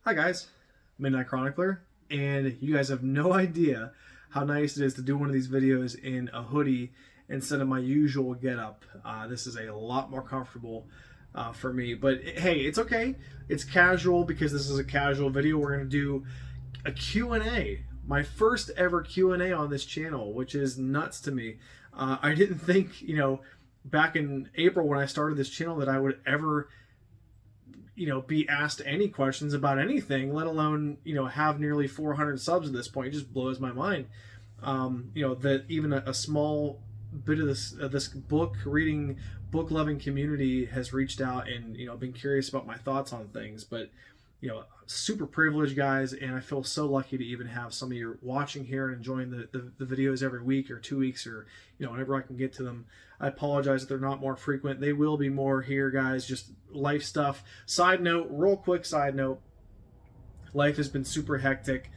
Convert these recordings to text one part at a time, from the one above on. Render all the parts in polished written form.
Hi guys, Midnight Chronicler, and you guys have no idea how nice it is to do one of these videos in a hoodie instead of my usual getup. This is a lot more comfortable for me, but hey, it's okay. It's casual because this is a casual video. We're going to do a Q&A, my first ever Q&A on this channel, which is nuts to me. I didn't think, back in April when I started this channel that I would ever be asked any questions about anything, let alone, have nearly 400 subs at this point. It just blows my mind. That even a small bit of this book reading, book loving community has reached out and, been curious about my thoughts on things. But, super privileged, guys, and I feel so lucky to even have some of you watching here and enjoying the videos every week or 2 weeks or, whenever I can get to them. I apologize if they're not more frequent. They will be more here, guys, just life stuff. Side note, real quick side note, life has been super hectic.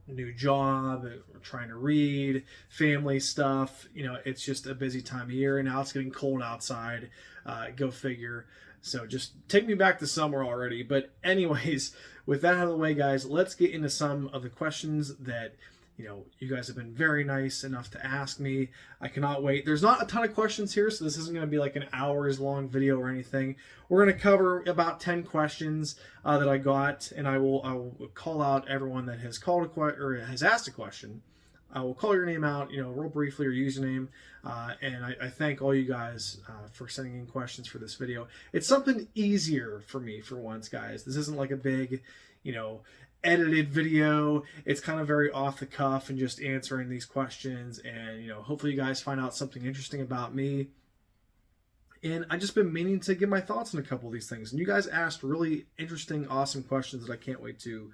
New job, trying to read, family stuff. It's just a busy time of year, and now it's getting cold outside. Go figure. So just take me back to summer already. But anyways, with that out of the way, guys, let's get into some of the questions that you guys have been very nice enough to ask me. I cannot wait. There's not a ton of questions here, so this isn't going to be like an hours long video or anything. We're going to cover about 10 questions that I got, and I will call out everyone that has called or has asked a question. I will call your name out, real briefly, or username, and I thank all you guys for sending in questions for this video. It's something easier for me for once, guys. This isn't like a big, edited video. It's kind of very off the cuff and just answering these questions, and hopefully you guys find out something interesting about me. And I've just been meaning to give my thoughts on a couple of these things, and you guys asked really interesting, awesome questions that I can't wait to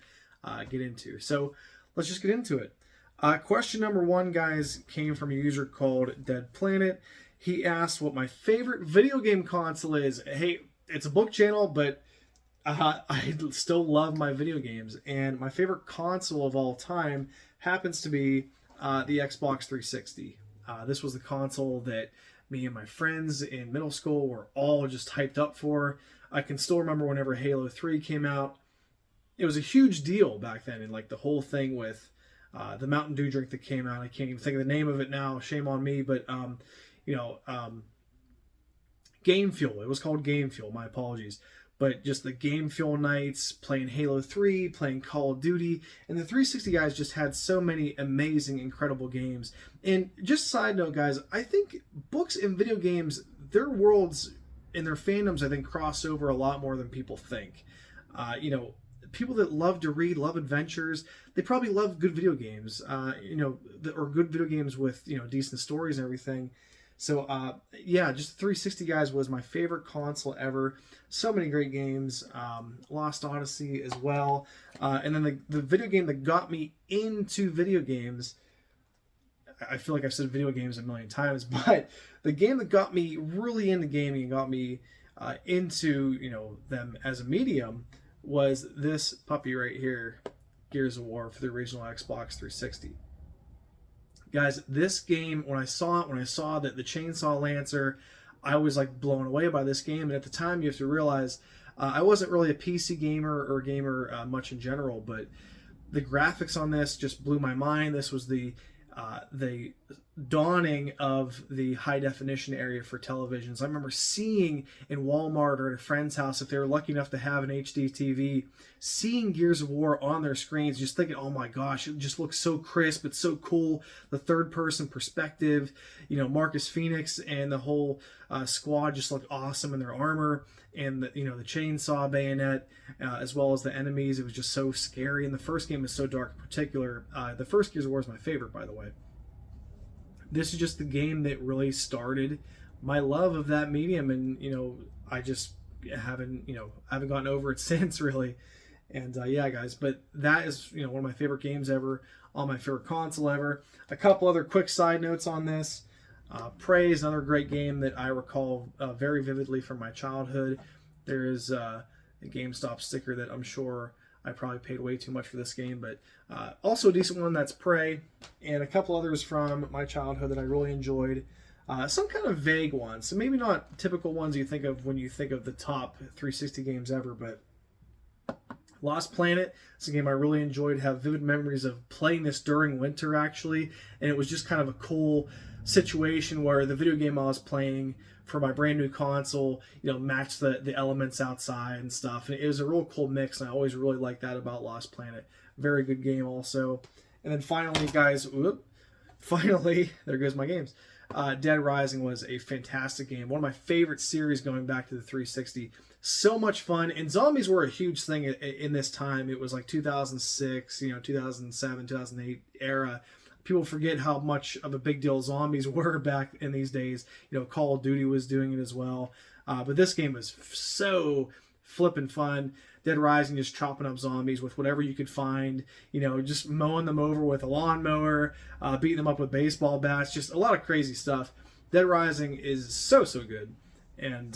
get into. So let's just get into it. Question number one, guys, came from a user called Dead Planet. He asked what my favorite video game console is. Hey, it's a book channel, but I still love my video games, and my favorite console of all time happens to be the Xbox 360. This was the console that me and my friends in middle school were all just hyped up for. I can still remember whenever Halo 3 came out. It was a huge deal back then, and like the whole thing with the Mountain Dew drink that came out. I can't even think of the name of it now. Shame on me, but Game Fuel. It was called Game Fuel. My apologies. But just the Game Fuel nights, playing Halo 3, playing Call of Duty, and the 360 guys just had so many amazing, incredible games. And just side note, guys, I think books and video games, their worlds and their fandoms, I think, cross over a lot more than people think. People that love to read, love adventures, they probably love good video games, or good video games with, decent stories and everything. So, just 360, guys, was my favorite console ever. So many great games. Lost Odyssey as well. And then the video game that got me into video games, I feel like I've said video games a million times, but the game that got me really into gaming and got me into, them as a medium was this puppy right here, Gears of War, for the original Xbox 360. Guys, this game, when I saw that the Chainsaw Lancer, I was like blown away by this game. And at the time, you have to realize I wasn't really a PC gamer or gamer much in general, but the graphics on this just blew my mind. This was the dawning of the high definition area for televisions. I remember seeing in Walmart or at a friend's house, if they were lucky enough to have an HD TV, seeing Gears of War on their screens, just thinking, oh my gosh, it just looks so crisp, it's so cool. The third person perspective, Marcus Phoenix and the whole squad just looked awesome in their armor, and the chainsaw bayonet, as well as the enemies. It was just so scary, and the first game was so dark in particular. The first Gears of War is my favorite, by the way. This is just the game that really started my love of that medium, and I just haven't gotten over it since, really. And guys, but that is one of my favorite games ever, on my favorite console ever. A couple other quick side notes on this. Prey is another great game that I recall very vividly from my childhood. There is a GameStop sticker that I'm sure I probably paid way too much for this game, but also a decent one, that's Prey, and a couple others from my childhood that I really enjoyed. Some kind of vague ones, so maybe not typical ones you think of when you think of the top 360 games ever, but Lost Planet, it's a game I really enjoyed, have vivid memories of playing this during winter actually, and it was just kind of a cool situation where the video game I was playing for my brand new console, matched the elements outside and stuff, and it was a real cool mix, and I always really liked that about Lost Planet. Very good game also. And then finally, guys, there goes my games. Dead Rising was a fantastic game. One of my favorite series going back to the 360. So much fun. And zombies were a huge thing in this time. It was like 2006, 2007, 2008 era. People forget how much of a big deal zombies were back in these days. Call of Duty was doing it as well. But this game was so flippin' fun. Dead Rising, just chopping up zombies with whatever you could find, just mowing them over with a lawnmower, beating them up with baseball bats, just a lot of crazy stuff. Dead Rising is so good, and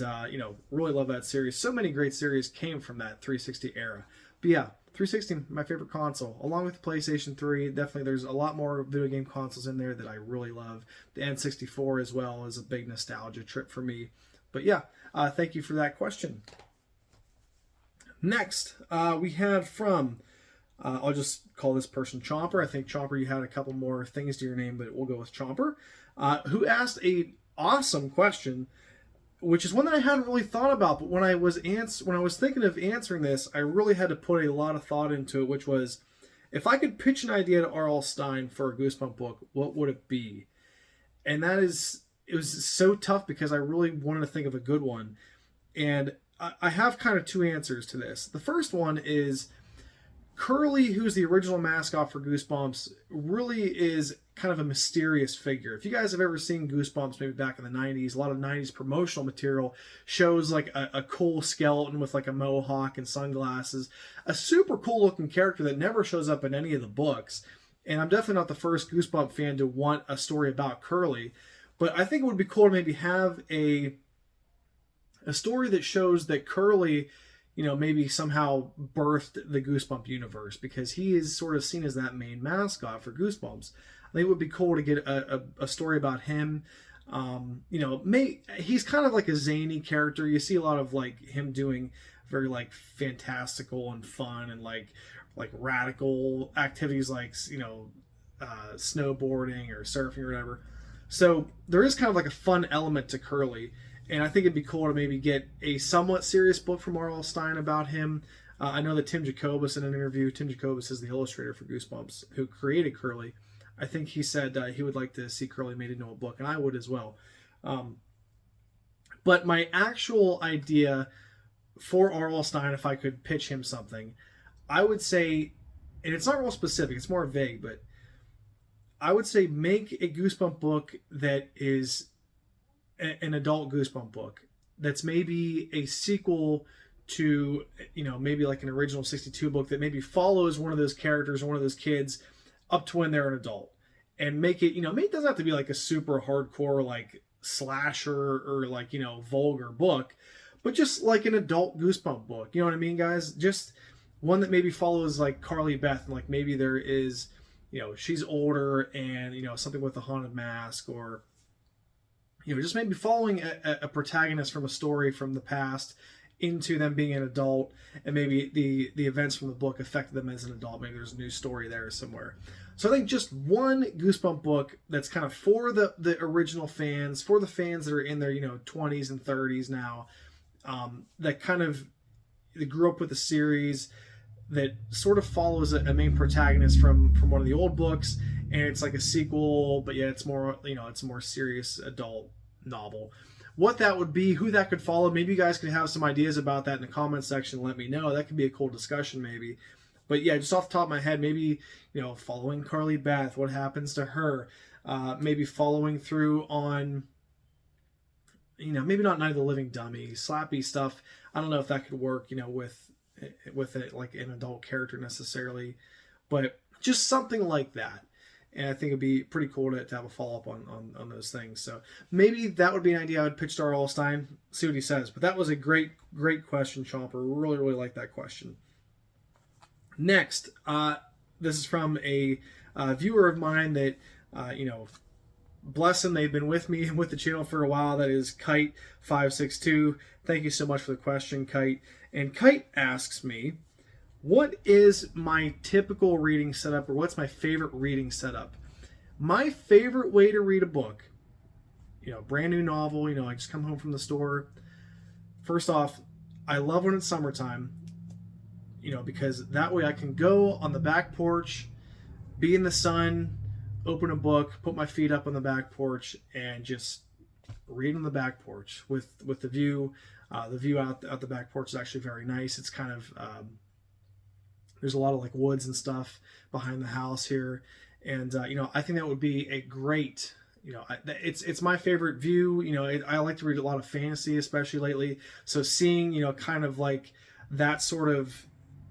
really love that series. So many great series came from that 360 era. But yeah, 360, my favorite console, along with the PlayStation 3. Definitely, there's a lot more video game consoles in there that I really love. The N64 as well is a big nostalgia trip for me. But yeah, thank you for that question. Next, we had from, I'll just call this person Chomper. I think, Chomper, you had a couple more things to your name, but we'll go with Chomper, who asked a awesome question, which is one that I hadn't really thought about, but when I was thinking of answering this, I really had to put a lot of thought into it, which was, if I could pitch an idea to R.L. Stine for a Goosebump book, what would it be? And it was so tough because I really wanted to think of a good one. And I have kind of two answers to this. The first one is Curly, who's the original mascot for Goosebumps, really is kind of a mysterious figure. If you guys have ever seen Goosebumps, maybe back in the 90s, a lot of 90s promotional material shows like a cool skeleton with like a mohawk and sunglasses. A super cool looking character that never shows up in any of the books. And I'm definitely not the first Goosebump fan to want a story about Curly. But I think it would be cool to maybe have a story that shows that Curly, maybe somehow birthed the Goosebump universe, because he is sort of seen as that main mascot for Goosebumps. I think it would be cool to get a story about him. He's kind of like a zany character. You see a lot of like him doing very like fantastical and fun and like radical activities, like snowboarding or surfing or whatever. So there is kind of like a fun element to Curly. And I think it'd be cool to maybe get a somewhat serious book from R.L. Stine about him. I know that Tim Jacobus, in an interview, Tim Jacobus is the illustrator for Goosebumps, who created Curly. I think he said he would like to see Curly made into a book, and I would as well. But my actual idea for R.L. Stine, if I could pitch him something, I would say, and it's not real specific, it's more vague, but I would say make a Goosebump book that is an adult Goosebump book that's maybe a sequel to, maybe like an original 62 book that maybe follows one of those characters or one of those kids up to when they're an adult, and make it, maybe it doesn't have to be like a super hardcore like slasher or like, vulgar book, but just like an adult Goosebump book. You know what I mean, guys? Just one that maybe follows like Carly Beth, and like maybe there is, she's older and, something with a haunted mask, or just maybe following a protagonist from a story from the past into them being an adult, and maybe the events from the book affected them as an adult. Maybe there's a new story there somewhere. So I think just one Goosebump book that's kind of for the original fans, for the fans that are in their 20s and 30s now, that kind of they grew up with the series, that sort of follows a main protagonist from one of the old books, and it's like a sequel, but yet it's more, it's a more serious adult novel. What that would be, who that could follow, maybe you guys could have some ideas about that in the comment section. Let me know. That could be a cool discussion maybe. But yeah, just off the top of my head, maybe, following Carly Beth, what happens to her, maybe following through on, maybe not Night of the Living Dummy, slappy stuff. I don't know if that could work, with it like an adult character necessarily, but just something like that. And I think it'd be pretty cool to have a follow-up on those things. So maybe that would be an idea I would pitch to R.L. Stine, see what he says. But that was a great question, Chomper. Really, really like that question. Next, this is from a viewer of mine that, bless them, they've been with me and with the channel for a while. That is Kite562. Thank you so much for the question, Kite. And Kite asks me, What is my typical reading setup, or what's my favorite reading setup? My favorite way to read a book, brand new novel, I just come home from the store. First off, I love when it's summertime, because that way I can go on the back porch, be in the sun, open a book, put my feet up on the back porch, and just read on the back porch with the view. The view out the back porch is actually very nice. It's kind of there's a lot of like woods and stuff behind the house here, and I think that would be a great. It's my favorite view. I like to read a lot of fantasy, especially lately. So seeing kind of like that sort of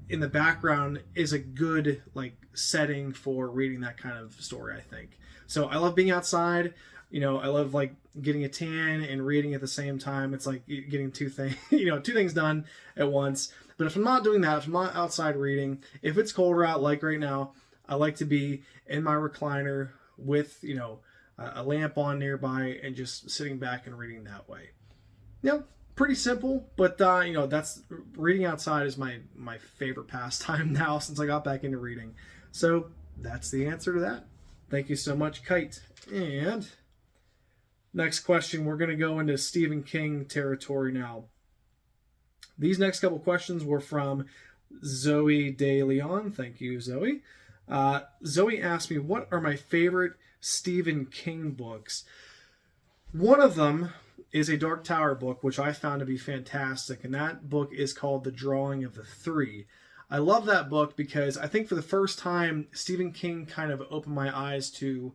in the background is a good like setting for reading that kind of story, I think. So I love being outside. I love like getting a tan and reading at the same time. It's like getting two things done at once. But if I'm not doing that, if I'm not outside reading, if it's colder out like right now, I like to be in my recliner with a lamp on nearby and just sitting back and reading that way. Pretty simple, but that's reading outside is my favorite pastime now since I got back into reading. So that's the answer to that. Thank you so much, Kite. And next question, we're going to go into Stephen King territory now. These next couple questions were from Zoe De Leon. Thank you, Zoe. Zoe asked me, what are my favorite Stephen King books? One of them is a Dark Tower book, which I found to be fantastic, and that book is called The Drawing of the Three. I love that book because I think for the first time, Stephen King kind of opened my eyes to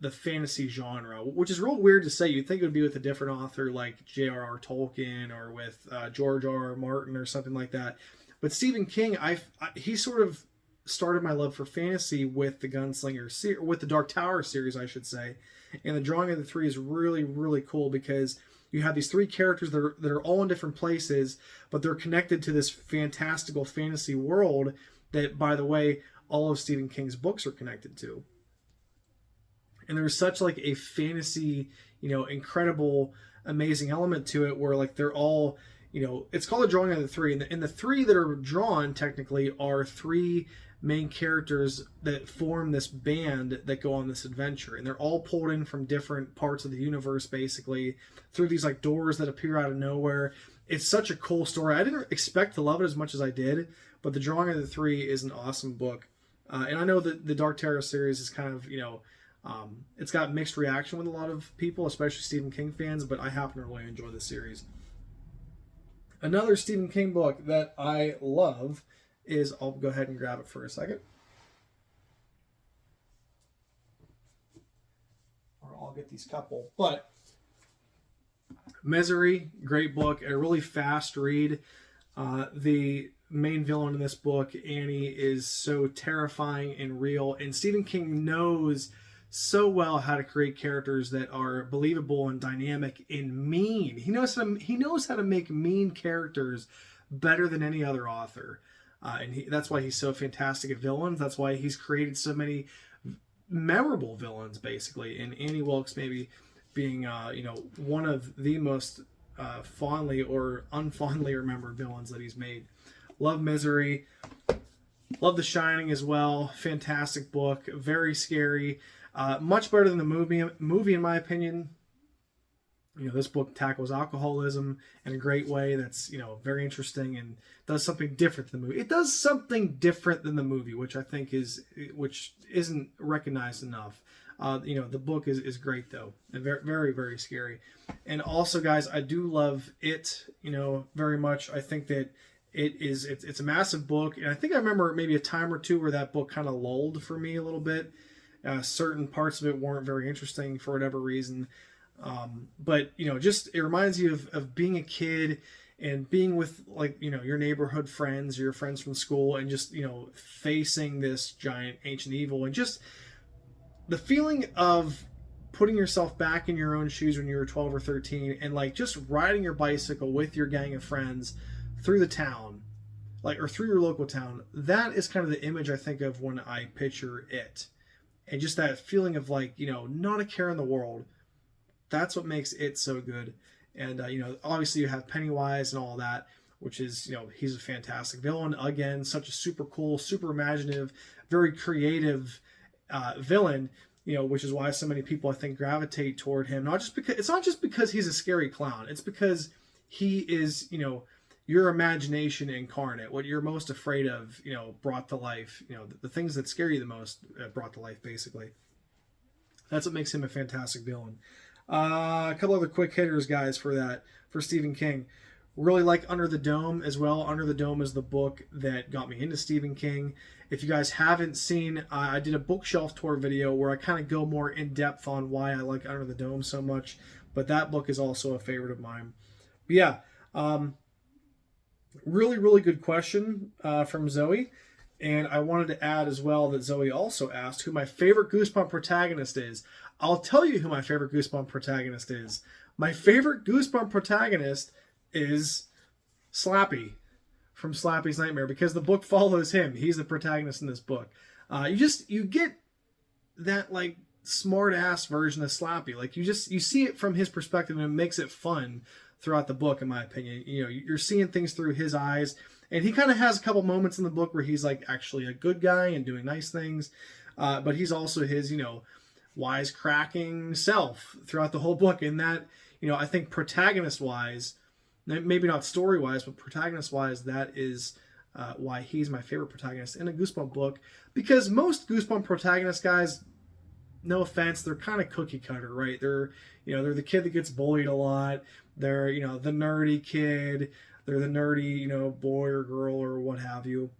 the fantasy genre, which is real weird to say. You'd think it would be with a different author like J.R.R. Tolkien or with George R.R. Martin or something like that. But Stephen King, he sort of started my love for fantasy with the Gunslinger with the Dark Tower series, I should say. And The Drawing of the Three is really, really cool because you have these three characters that are all in different places, but they're connected to this fantastical fantasy world that, by the way, all of Stephen King's books are connected to. And there's such like a fantasy, incredible, amazing element to it where like they're all, it's called The Drawing of the Three. And the three that are drawn technically are three main characters that form this band that go on this adventure. And they're all pulled in from different parts of the universe, basically, through these like doors that appear out of nowhere. It's such a cool story. I didn't expect to love it as much as I did, but The Drawing of the Three is an awesome book. And I know that the Dark Tower series is kind of, it's got mixed reaction with a lot of people, especially Stephen King fans, but I happen to really enjoy the series. Another Stephen King book that I love is, I'll go ahead and grab it for a second. Or I'll get these couple. But Misery, great book, a really fast read. The main villain in this book, Annie, is so terrifying and real, and Stephen King knows so well how to create characters that are believable and dynamic and mean. He knows how to make mean characters better than any other author, and that's why he's so fantastic at villains. That's why he's created so many memorable villains, basically. And Annie Wilkes maybe being one of the most fondly or unfondly remembered villains that he's made. Love Misery. Love The Shining as well. Fantastic book. Very scary. Much better than the movie in my opinion. This book tackles alcoholism in a great way that's, very interesting and does something different than the movie. It does something different than the movie, which I think which isn't recognized enough. The book is great though, and very, very, very scary. And also, guys, I do love it, very much. I think that it's a massive book, and I think I remember maybe a time or two where that book kind of lulled for me a little bit. Certain parts of it weren't very interesting for whatever reason. But just it reminds you of being a kid and being with your neighborhood friends, your friends from school, and just facing this giant ancient evil, and just the feeling of putting yourself back in your own shoes when you were 12 or 13 and just riding your bicycle with your gang of friends through the town, or through your local town. That is kind of the image I think of when I picture it. And just that feeling of not a care in the world. That's what makes it so good. And, obviously you have Pennywise and all that. which is, he's a fantastic villain. Again, such a super cool, super imaginative, very creative villain, which is why so many people, I think, gravitate toward him. It's not just because he's a scary clown. It's because he is, your imagination incarnate. What you're most afraid of, brought to life. The things that scare you the most brought to life, basically. That's what makes him a fantastic villain. A couple other quick hitters, guys, for Stephen King. Really like Under the Dome as well. Under the Dome is the book that got me into Stephen King. If you guys haven't seen, I did a bookshelf tour video where I kind of go more in depth on why I like Under the Dome so much. But that book is also a favorite of mine. But yeah, really, really good question from Zoe. And I wanted to add as well that Zoe also asked who my favorite Goosebump protagonist is. I'll tell you who my favorite Goosebump protagonist is. My favorite Goosebump protagonist is Slappy from Slappy's Nightmare, because the book follows him. He's the protagonist in this book. You get that like smart ass version of Slappy. Like you see it from his perspective, and it makes it fun throughout the book, in my opinion. You're seeing things through his eyes. And he kind of has a couple moments in the book where he's like actually a good guy and doing nice things. But he's also his, wisecracking self throughout the whole book. And that, I think protagonist-wise, maybe not story-wise, but protagonist-wise, that is why he's my favorite protagonist in a Goosebump book. Because most Goosebump protagonist guys, no offense, they're kind of cookie cutter, right? They're the kid that gets bullied a lot. They're, the nerdy kid. They're the nerdy, boy or girl or what have you.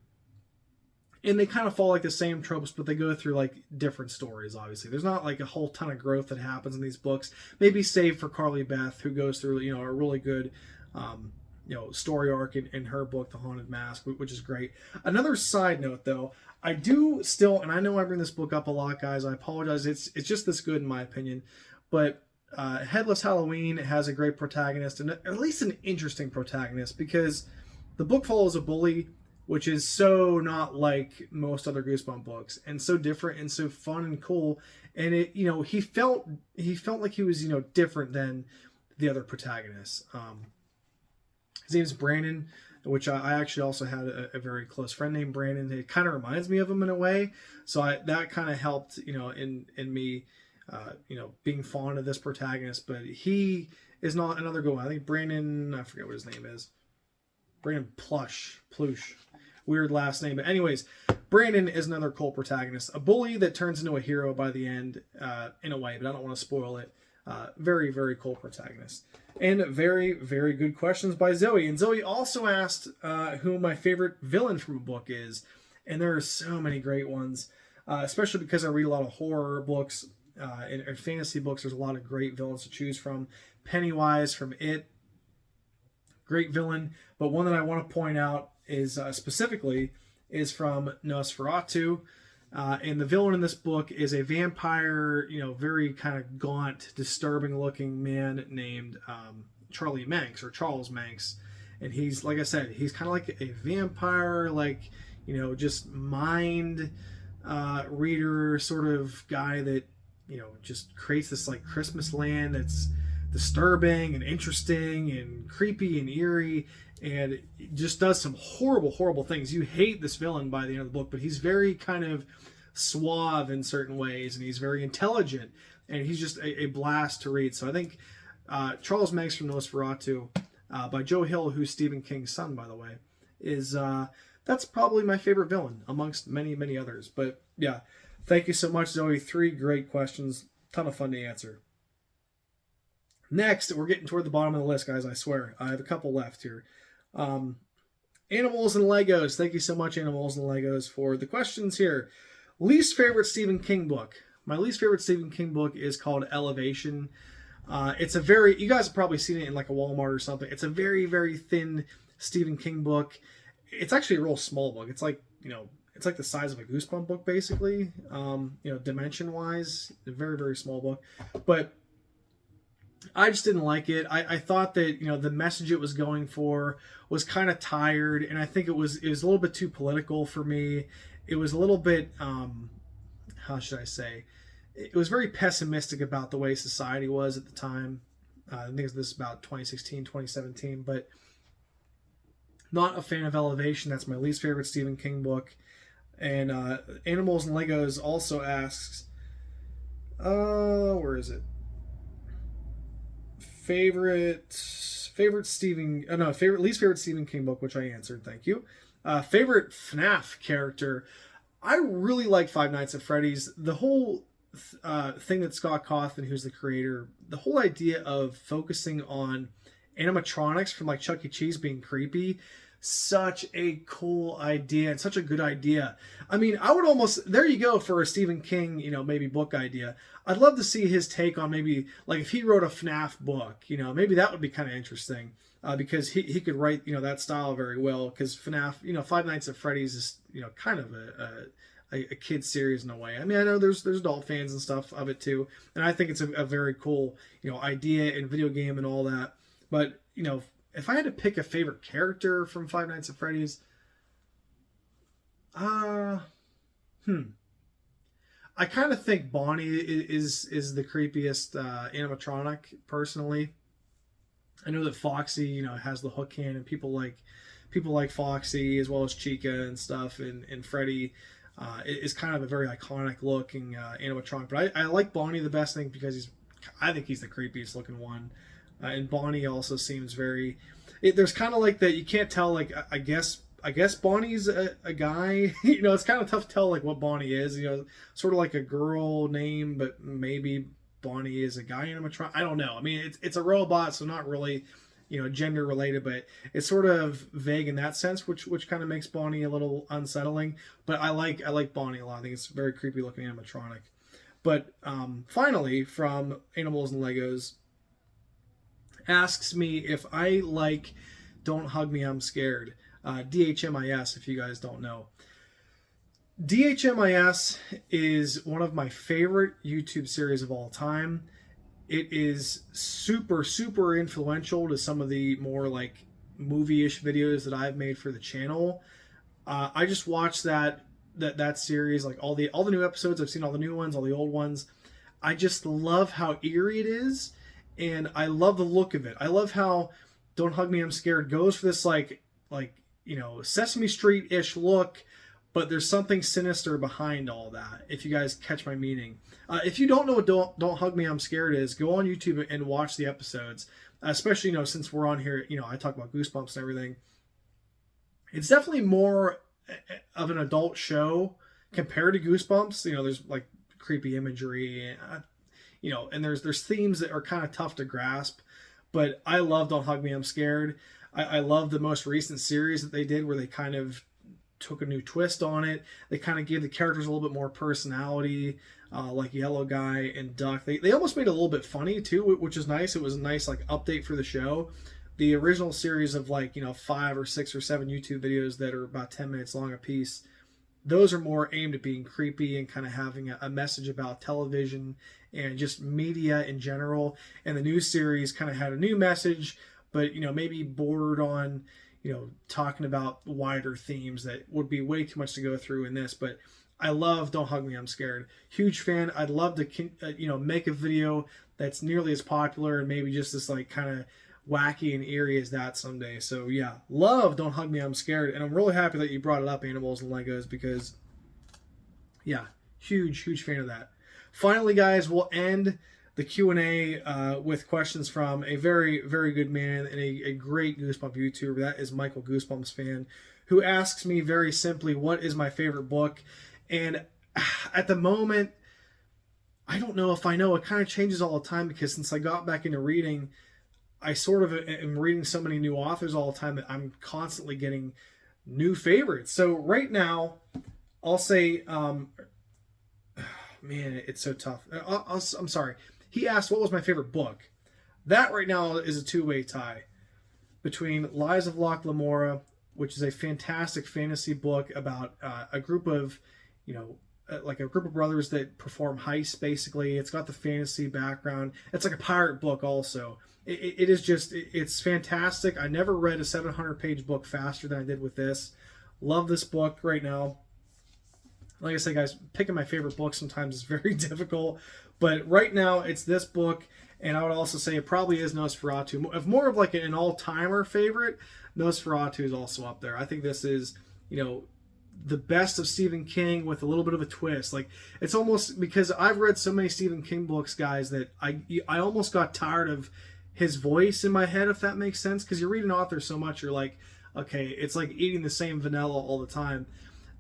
And they kind of follow like the same tropes, but they go through like different stories, obviously. There's not like a whole ton of growth that happens in these books. Maybe save for Carly Beth, who goes through, a really good, story arc in her book, The Haunted Mask, which is great. Another side note, though, I do still, and I know I bring this book up a lot, guys. I apologize. It's just this good in my opinion. But Headless Halloween has a great protagonist, and at least an interesting protagonist, because the book follows a bully, which is so not like most other Goosebump books, and so different and so fun and cool. And it, he felt like he was, different than the other protagonists. His name is Brandon, which I actually also had a very close friend named Brandon. It kind of reminds me of him in a way, so that kind of helped, in me. Being fond of this protagonist, but he is not another good one. I think Brandon, I forget what his name is. Brandon Plush. Weird last name. But anyways, Brandon is another cool protagonist. A bully that turns into a hero by the end, in a way, but I don't want to spoil it. Very, very cool protagonist. And very, very good questions by Zoe. And Zoe also asked who my favorite villain from a book is. And there are so many great ones, especially because I read a lot of horror books. In fantasy books, there's a lot of great villains to choose from. Pennywise from It, great villain. But one that I want to point out is specifically is from Nosferatu. And the villain in this book is a vampire, very kind of gaunt, disturbing looking man named Charlie Manx, or Charles Manx. And he's, like I said, he's kind of like a vampire, like, just mind reader sort of guy that, just creates this like Christmas land that's disturbing and interesting and creepy and eerie, and just does some horrible, horrible things. You hate this villain by the end of the book, but he's very kind of suave in certain ways, and he's very intelligent, and he's just a blast to read. So I think Charles Manx from Nosferatu, by Joe Hill, who's Stephen King's son, by the way, is that's probably my favorite villain amongst many, many others. But yeah. Thank you so much, Zoe. 3 great questions. Ton of fun to answer. Next, we're getting toward the bottom of the list, guys, I swear. I have a couple left here. Animals and Legos. Thank you so much, Animals and Legos, for the questions here. Least favorite Stephen King book. My least favorite Stephen King book is called Elevation. It's a very, you guys have probably seen it in like a Walmart or something. It's a very, very thin Stephen King book. It's actually a real small book. It's like, it's like the size of a Goosebump book, basically, dimension-wise. A very, very small book. But I just didn't like it. I thought that, the message it was going for was kind of tired, and I think it was a little bit too political for me. It was a little bit, how should I say? It was very pessimistic about the way society was at the time. I think this is about 2016, 2017, but Not a fan of Elevation. That's my least favorite Stephen King book. And Animals and Legos also asks, where is it? Favorite Stephen, no, least favorite Stephen King book, which I answered. Thank you. Favorite FNAF character. I really like Five Nights at Freddy's. The whole thing that Scott Cawthon, who's the creator, the whole idea of focusing on animatronics from like Chuck E. Cheese being creepy, such a cool idea and such a good idea. I mean, I would almost, there you go for a Stephen King, maybe book idea. I'd love to see his take on maybe, like if he wrote a FNAF book, maybe that would be kind of interesting because he could write, that style very well, because FNAF, Five Nights at Freddy's is, kind of a kid series in a way. I mean, I know there's adult fans and stuff of it too, and I think it's a very cool, idea and video game and all that. But, if I had to pick a favorite character from Five Nights at Freddy's, I kind of think Bonnie is the creepiest animatronic, personally. I know that Foxy, has the hook hand, and people like Foxy as well as Chica and stuff, and Freddy is kind of a very iconic looking animatronic. But I like Bonnie the best thing because I think he's the creepiest looking one. And Bonnie also seems very. There's kind of like that. You can't tell. Like I guess Bonnie's a guy. It's kind of tough to tell like what Bonnie is. Sort of like a girl name, but maybe Bonnie is a guy animatronic. I don't know. I mean, it's a robot, so not really, gender related, but it's sort of vague in that sense, which kind of makes Bonnie a little unsettling. But I like Bonnie a lot. I think it's a very creepy looking animatronic. But finally, from Animals and Legos, asks me if I like Don't Hug Me, I'm Scared. DHMIS, if you guys don't know. DHMIS is one of my favorite YouTube series of all time. It is super, super influential to some of the more like movie-ish videos that I've made for the channel. I just watched that series, like all the new episodes. I've seen all the new ones, all the old ones. I just love how eerie it is. And I love the look of it. I love how Don't Hug Me, I'm Scared goes for this like Sesame Street-ish look, but there's something sinister behind all that, if you guys catch my meaning. If you don't know what Don't Hug Me, I'm Scared is, go on YouTube and watch the episodes, especially, since we're on here, I talk about Goosebumps and everything. It's definitely more of an adult show compared to Goosebumps. There's like creepy imagery, and there's themes that are kind of tough to grasp, but I love Don't Hug Me, I'm Scared. I love the most recent series that they did where they kind of took a new twist on it. They kind of gave the characters a little bit more personality, like Yellow Guy and Duck. They almost made it a little bit funny too, which is nice. It was a nice like update for the show. The original series of 5 or 6 or 7 YouTube videos that are about 10 minutes long a piece, those are more aimed at being creepy and kind of having a message about television and just media in general. And the new series kind of had a new message, but maybe bordered on talking about wider themes that would be way too much to go through in this. But I love Don't Hug Me, I'm Scared. Huge fan. I'd love to make a video that's nearly as popular and maybe just as like kind of wacky and eerie as that someday. So yeah, love Don't Hug Me, I'm Scared. And I'm really happy that you brought it up, Animals and Legos, because yeah, huge fan of that. Finally, guys, we'll end the Q&A with questions from a very, very good man and a great Goosebump YouTuber. That is Michael Goosebumps Fan, who asks me very simply, what is my favorite book? And at the moment, I don't know if I know. It kind of changes all the time, because since I got back into reading, I sort of am reading so many new authors all the time that I'm constantly getting new favorites. So right now, I'll say, man, it's so tough. I'm sorry. He asked what was my favorite book. That right now is a two-way tie between Lies of Locke Lamora, which is a fantastic fantasy book about a group of, like a group of brothers that perform heists, basically. It's got the fantasy background. It's like a pirate book also. It is just, it's fantastic. I never read a 700-page book faster than I did with this. Love this book right now. Like I said, guys, picking my favorite book sometimes is very difficult. But right now, it's this book. And I would also say it probably is Nosferatu. If more of like an all-timer favorite, Nosferatu is also up there. I think this is, the best of Stephen King with a little bit of a twist. Like, it's almost, because I've read so many Stephen King books, guys, that I almost got tired of his voice in my head, if that makes sense. Because you read an author so much, you're like, okay, it's like eating the same vanilla all the time.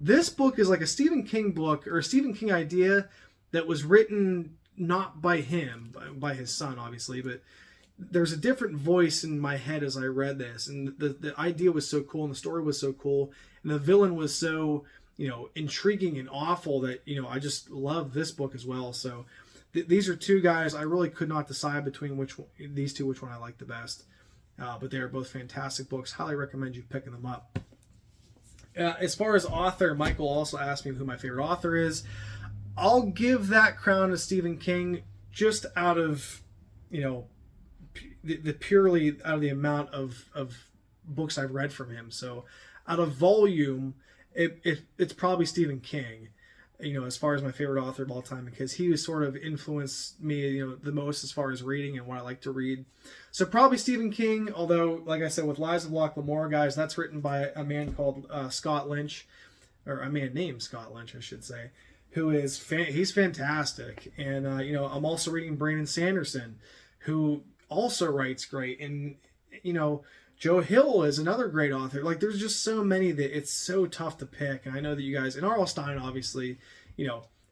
This book is like a Stephen King book, or a Stephen King idea that was written not by him, by his son, obviously, but there's a different voice in my head as I read this, and the idea was so cool, and the story was so cool, and the villain was so, intriguing and awful that, I just love this book as well. So these are two guys I really could not decide between which one I like the best, but they are both fantastic books. Highly recommend you picking them up. As far as author, Michael also asked me who my favorite author is. I'll give that crown to Stephen King, just out of, the purely out of the amount of books I've read from him. So out of volume, it's probably Stephen King, as far as my favorite author of all time, because he was sort of influenced me, the most as far as reading and what I like to read. So probably Stephen King, although, like I said, with Lies of Locke Lamore, guys, that's written by a man called Scott Lynch, or a man named Scott Lynch, I should say, who is, he's fantastic. And, I'm also reading Brandon Sanderson, who also writes great. And, Joe Hill is another great author. Like, there's just so many that it's so tough to pick. And I know that you guys, and R.L. Stine, obviously,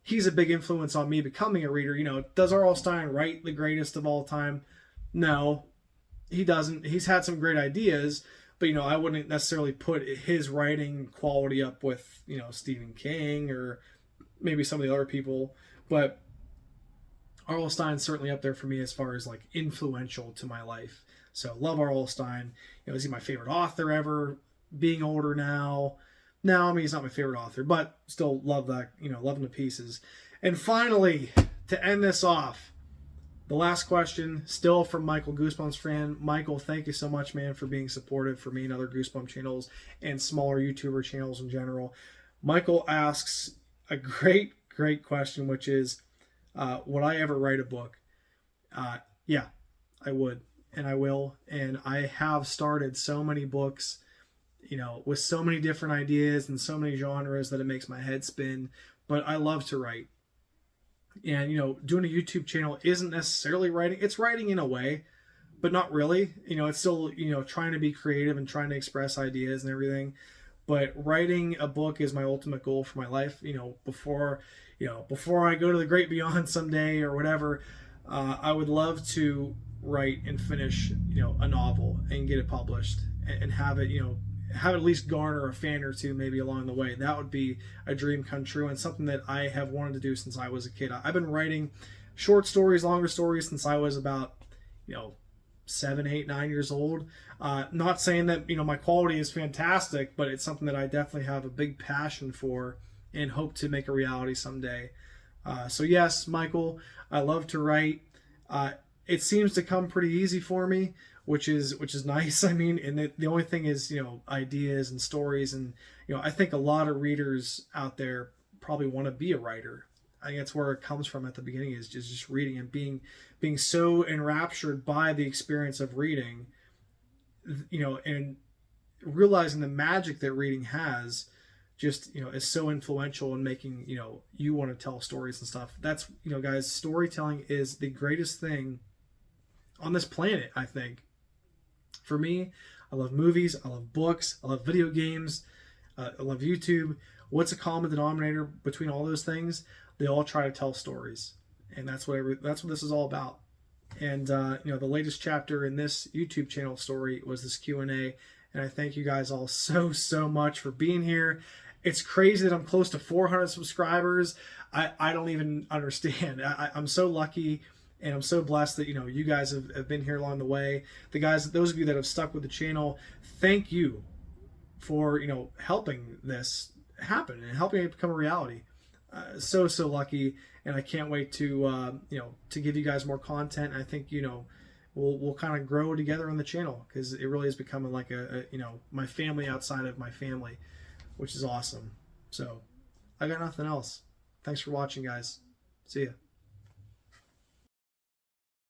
he's a big influence on me becoming a reader. Does R.L. Stine write the greatest of all time? No, he doesn't. He's had some great ideas, but, I wouldn't necessarily put his writing quality up with, Stephen King or maybe some of the other people. But R.L. Stine's certainly up there for me as far as like influential to my life. So love R.L. Stine. Is he my favorite author ever? Being older now. No, I mean, he's not my favorite author, but still love that, love him to pieces. And finally, to end this off, the last question, still from Michael, Goosebumps fan. Michael, thank you so much, man, for being supportive for me and other Goosebump channels and smaller YouTuber channels in general. Michael asks a great question, which is, would I ever write a book? Yeah, I would. And I will. And I have started so many books, with so many different ideas and so many genres that it makes my head spin. But I love to write. And, doing a YouTube channel isn't necessarily writing. It's writing in a way, but not really. It's still, trying to be creative and trying to express ideas and everything. But writing a book is my ultimate goal for my life. Before I go to the great beyond someday or whatever, I would love to write and finish, a novel and get it published and have it, have at least garner a fan or two maybe along the way. That would be a dream come true, and something that I have wanted to do since I was a kid. I've been writing short stories, longer stories since I was about, 7, 8, 9 years old. Not saying that, my quality is fantastic, but it's something that I definitely have a big passion for and hope to make a reality someday. So yes, Michael, I love to write. It seems to come pretty easy for me, which is nice. I mean, and the only thing is, ideas and stories. And, I think a lot of readers out there probably want to be a writer. I think that's where it comes from at the beginning, is just reading and being so enraptured by the experience of reading, and realizing the magic that reading has, just, is so influential in making, you want to tell stories and stuff. That's, guys, storytelling is the greatest thing on this planet, I think. For me, I love movies, I love books, I love video games, I love YouTube. What's a common denominator between all those things? They all try to tell stories, and that's what this is all about. And the latest chapter in this YouTube channel story was this Q&A, and I thank you guys all so much for being here. It's crazy that I'm close to 400 subscribers. I don't even understand. I'm so lucky. And I'm so blessed that, you guys have been here along the way. Those of you that have stuck with the channel, thank you for, helping this happen and helping it become a reality. So lucky. And I can't wait to, to give you guys more content. I think, we'll kind of grow together on the channel, because it really is becoming like my family outside of my family, which is awesome. So I got nothing else. Thanks for watching, guys. See ya.